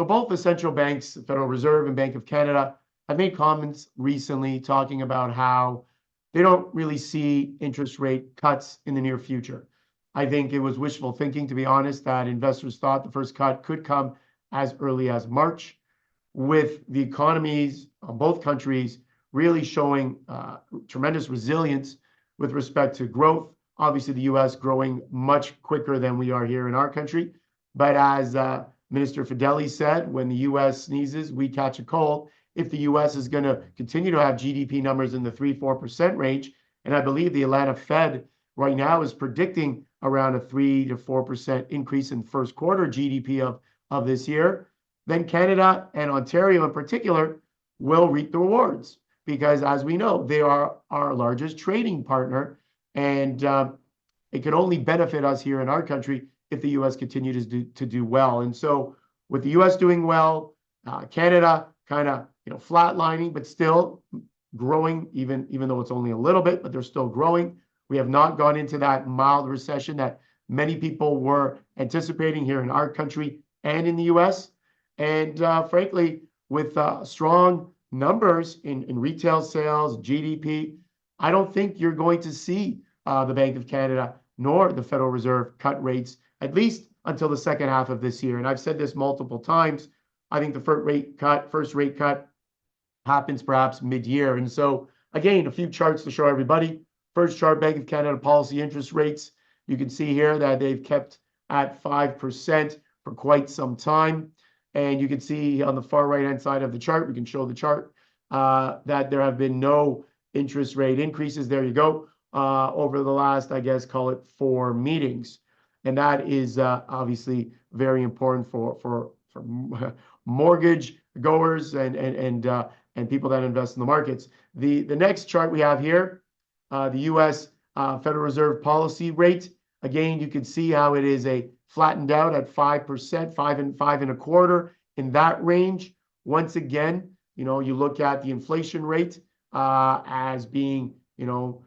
So both the central banks, the Federal Reserve and Bank of Canada, have made comments recently talking about how they don't really see interest rate cuts in the near future. I think it was wishful thinking, to be honest, that investors thought the first cut could come as early as March, with the economies of both countries really showing tremendous resilience with respect to growth. Obviously, the US growing much quicker than we are here in our country. But as Minister Fedeli said, when the US sneezes, we catch a cold. If the US is going to continue to have GDP numbers in the 3-4% range, and I believe the Atlanta Fed right now is predicting around a 3 to 4% increase in first quarter GDP of this year, then Canada and Ontario in particular will reap the rewards, because as we know, they are our largest trading partner, and it could only benefit us here in our country if the US continues to do well. And so with the US doing well, Canada kind of flatlining, but still growing, even though it's only a little bit, but they're still growing. We have not gone into that mild recession that many people were anticipating here in our country and in the US. And frankly, with strong numbers in retail sales, GDP, I don't think you're going to see the Bank of Canada nor the Federal Reserve cut rates, at least until the second half of this year. And I've said this multiple times. I think the first rate cut happens perhaps mid-year. And so again, a few charts to show everybody. First chart, Bank of Canada policy interest rates. You can see here that they've kept at 5% for quite some time. And you can see on the far right-hand side of the chart, we can show the chart, that there have been no interest rate increases. There you go. Over the last, I guess, call it 4 meetings. And that is obviously very important for mortgage goers and people that invest in the markets. The next chart we have here, the U.S. Federal Reserve policy rate. Again, you can see how it is flattened out at 5%, 5.25 in that range. Once again, you look at the inflation rate as being, 3.4,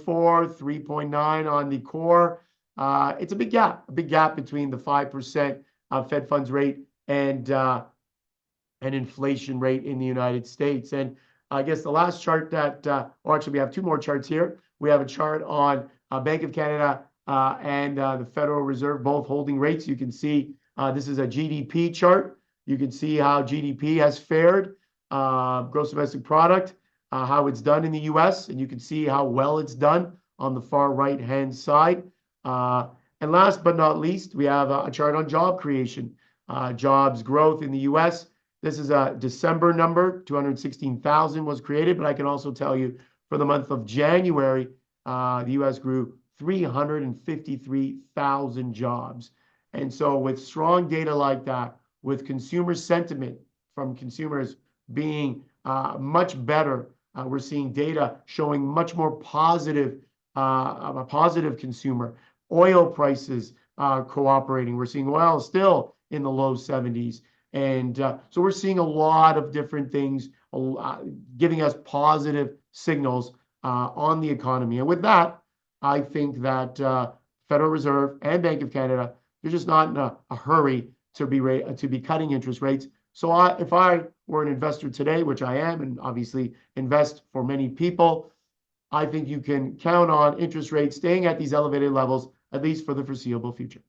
3.9 on the core. It's a big gap between the 5% Fed funds rate and inflation rate in the United States. And I guess the last chart or actually we have 2 more charts here. We have a chart on Bank of Canada and the Federal Reserve, both holding rates. You can see this is a GDP chart. You can see how GDP has fared, gross domestic product, how it's done in the US, and you can see how well it's done on the far right-hand side. And last but not least, we have a chart on job creation, jobs growth in the US. This is a December number, 216,000 was created, but I can also tell you for the month of January, the US grew 353,000 jobs. And so with strong data like that, with consumer sentiment from consumers being much better, we're seeing data showing much more positive, a positive consumer. Oil prices cooperating. We're seeing oil still in the low 70s. And so we're seeing a lot of different things giving us positive signals on the economy. And with that, I think that Federal Reserve and Bank of Canada, they're just not in a hurry to be cutting interest rates. So if I were an investor today, which I am, and obviously invest for many people, I think you can count on interest rates staying at these elevated levels, at least for the foreseeable future.